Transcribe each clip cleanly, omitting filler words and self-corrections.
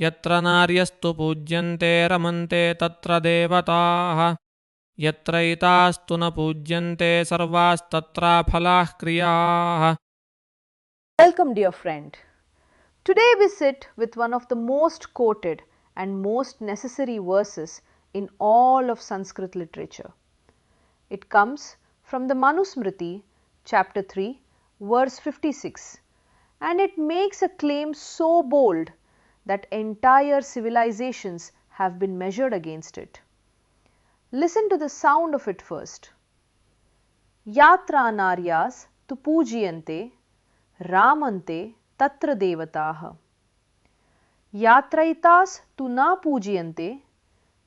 यत्र नार्यस्तु पूज्यन्ते रमन्ते तत्र देवताः यत्रैतास्तु न पूज्यन्ते सर्वास्तत्राफलाः क्रियाः. Welcome, dear friend. Today we sit with one of the most quoted and most necessary verses in all of Sanskrit literature. It comes from the Manusmriti, chapter 3, verse 56, and it makes a claim so bold that entire civilizations have been measured against it. Listen to the sound of it first. Yatra naryas tu poojyante ramante tatra devataah. Yatraitas tu na poojyante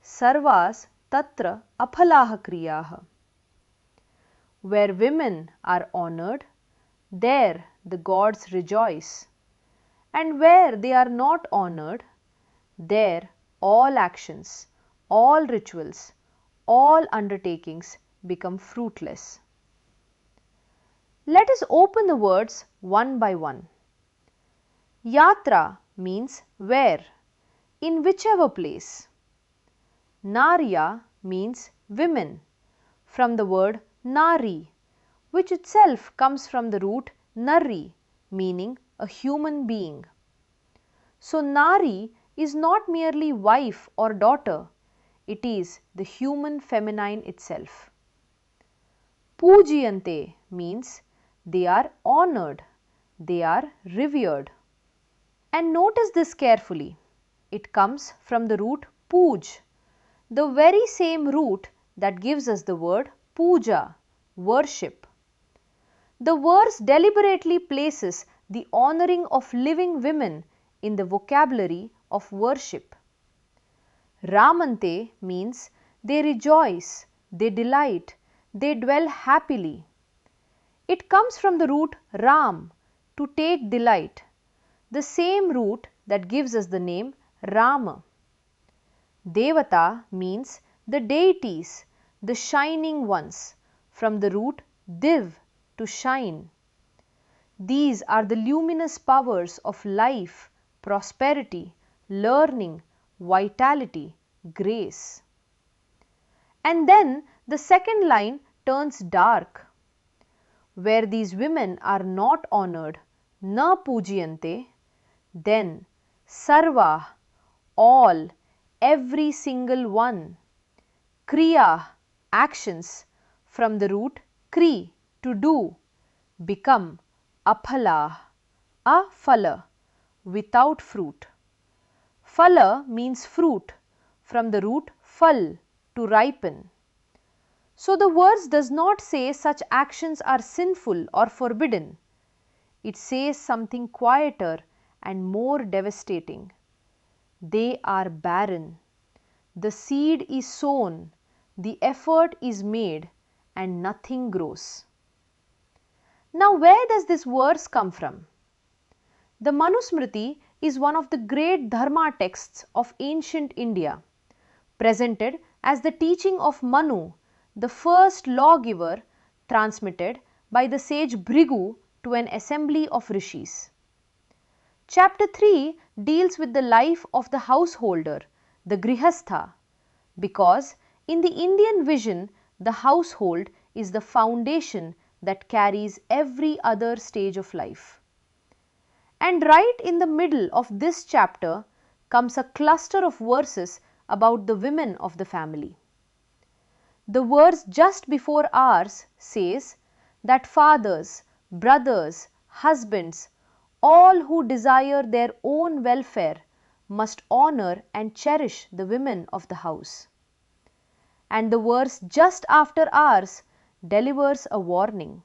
sarvas tatra aphalah kriyaah. Where women are honored, there the gods rejoice, and where they are not honored, there all actions, all rituals, all undertakings become fruitless. Let us open the words one by one. Yatra means where, in whichever place. Narya means women, from the word nari, which itself comes from the root nari, meaning a human being. So nari is not merely wife or daughter, it is the human feminine itself. Poojyante means they are honored, they are revered. And notice this carefully. It comes from the root pooj, the very same root that gives us the word pooja, worship. The verse deliberately places the honoring of living women in the vocabulary of worship. Ramante means they rejoice, they delight, they dwell happily. It comes from the root ram, to take delight, the same root that gives us the name Rama. Devata means the deities, the shining ones, from the root div, to shine. These are the luminous powers of life, prosperity, learning, vitality, grace. And then the second line turns dark. Where these women are not honored, na poojyante, then sarva, all, every single one, kriya, actions, from the root kri, to do, become aphala, aphala, without fruit. Phala means fruit, from the root phal, to ripen. So the verse does not say such actions are sinful or forbidden. It says something quieter and more devastating. They are barren. The seed is sown, the effort is made, and nothing grows. Now, where does this verse come from? The Manusmriti is one of the great dharma texts of ancient India, presented as the teaching of Manu, the first lawgiver transmitted by the sage Bhrigu to an assembly of rishis. Chapter 3 deals with the life of the householder, the grihastha, because in the Indian vision, the household is the foundation that carries every other stage of life. And right in the middle of this chapter comes a cluster of verses about the women of the family. The verse just before ours says that fathers, brothers, husbands, all who desire their own welfare must honor and cherish the women of the house. And the verse just after ours delivers a warning.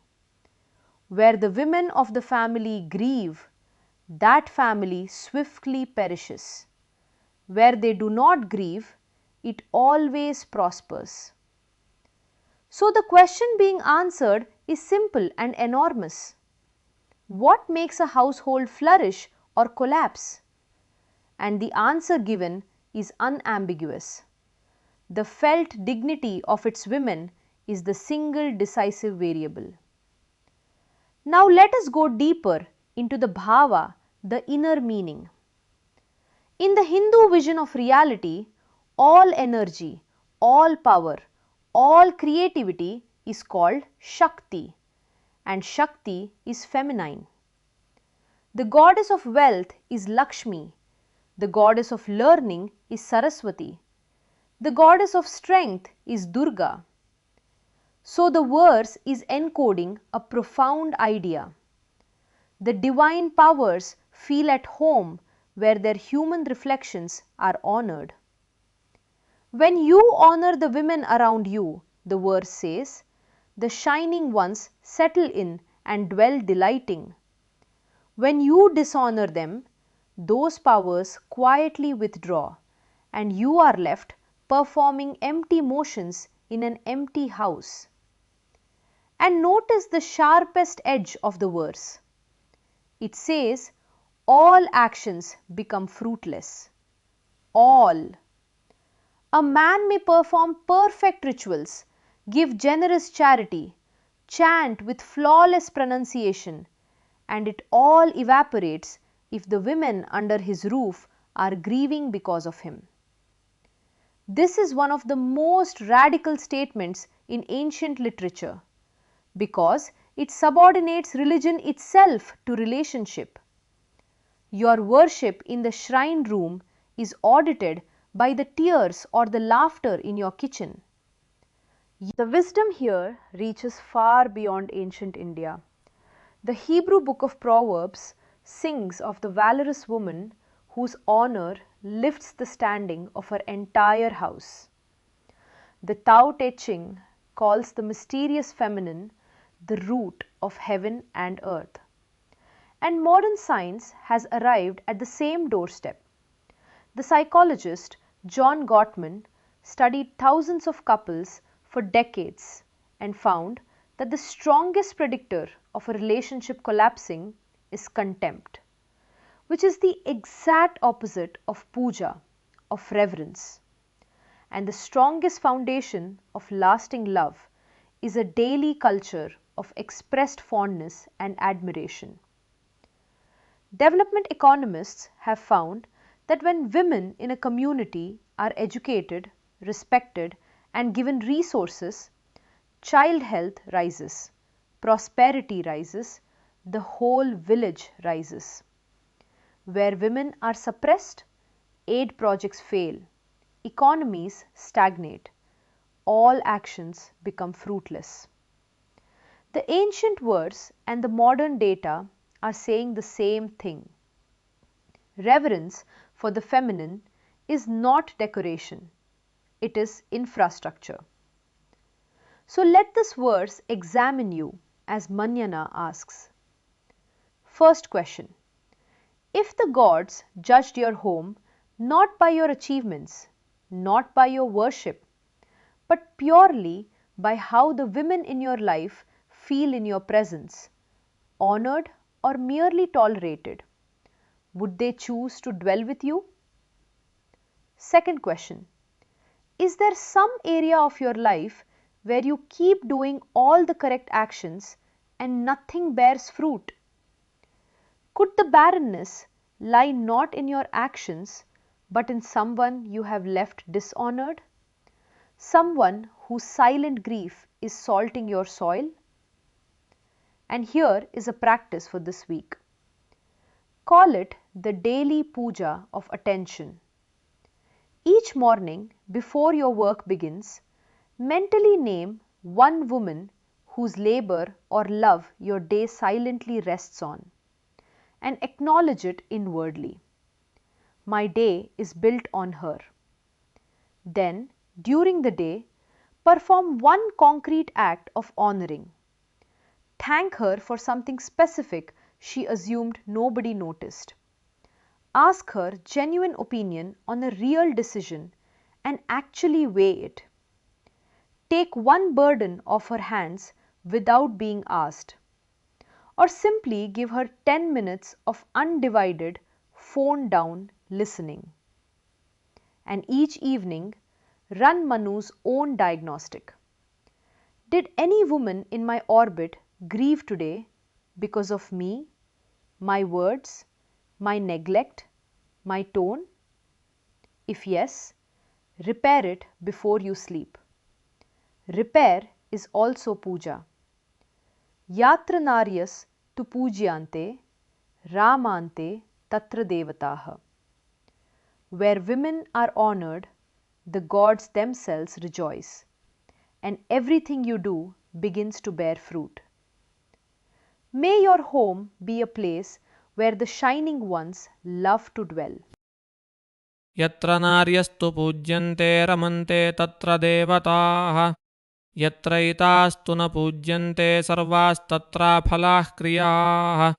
Where the women of the family grieve, that family swiftly perishes. Where they do not grieve, it always prospers. So the question being answered is simple and enormous. What makes a household flourish or collapse? And the answer given is unambiguous. The felt dignity of its women is the single decisive variable. Now let us go deeper into the bhava, the inner meaning. In the Hindu vision of reality, all energy, all power, all creativity is called Shakti, and Shakti is feminine. The goddess of wealth is Lakshmi, the goddess of learning is Saraswati, the goddess of strength is Durga. So the verse is encoding a profound idea. The divine powers feel at home where their human reflections are honored. When you honor the women around you, the verse says, the shining ones settle in and dwell delighting. When you dishonor them, those powers quietly withdraw and you are left performing empty motions in an empty house. And notice the sharpest edge of the verse. It says, all actions become fruitless. All. A man may perform perfect rituals, give generous charity, chant with flawless pronunciation, and it all evaporates if the women under his roof are grieving because of him. This is one of the most radical statements in ancient literature because it subordinates religion itself to relationship. Your worship in the shrine room is audited by the tears or the laughter in your kitchen. The wisdom here reaches far beyond ancient India. The Hebrew book of Proverbs sings of the valorous woman whose honor lifts the standing of her entire house. The Tao Te Ching calls the mysterious feminine the root of heaven and earth. And modern science has arrived at the same doorstep. The psychologist John Gottman studied thousands of couples for decades and found that the strongest predictor of a relationship collapsing is contempt, which is the exact opposite of pooja, of reverence. And the strongest foundation of lasting love is a daily culture of expressed fondness and admiration. Development economists have found that when women in a community are educated, respected, and given resources, child health rises, prosperity rises, the whole village rises. Where women are suppressed, aid projects fail, economies stagnate, all actions become fruitless. The ancient verse and the modern data are saying the same thing. Reverence for the feminine is not decoration, it is infrastructure. So let this verse examine you as Manana asks. First question. If the gods judged your home not by your achievements, not by your worship, but purely by how the women in your life feel in your presence, honored or merely tolerated, would they choose to dwell with you? Second question. Is there some area of your life where you keep doing all the correct actions and nothing bears fruit? Could the barrenness lie not in your actions but in someone you have left dishonored? Someone whose silent grief is salting your soil? And here is a practice for this week. Call it the daily pooja of attention. Each morning before your work begins, mentally name one woman whose labor or love your day silently rests on and acknowledge it inwardly. My day is built on her. Then, during the day, perform one concrete act of honoring. Thank her for something specific she assumed nobody noticed. Ask her genuine opinion on a real decision and actually weigh it. Take one burden off her hands without being asked. Or simply give her 10 minutes of undivided, phone down listening. And each evening, run Manu's own diagnostic. Did any woman in my orbit grieve today because of me, my words, my neglect, my tone? If yes, repair it before you sleep. Repair is also puja. Yatra naryas tu poojyante, ramante tatra devataha. Where women are honored, the gods themselves rejoice, and everything you do begins to bear fruit. May your home be a place where the shining ones love to dwell. यत्र नार्यस्तु पूज्यन्ते रमन्ते तत्र देवताः यत्रैतास्तु न पूज्यन्ते सर्वास्तत्राफलाः क्रियाः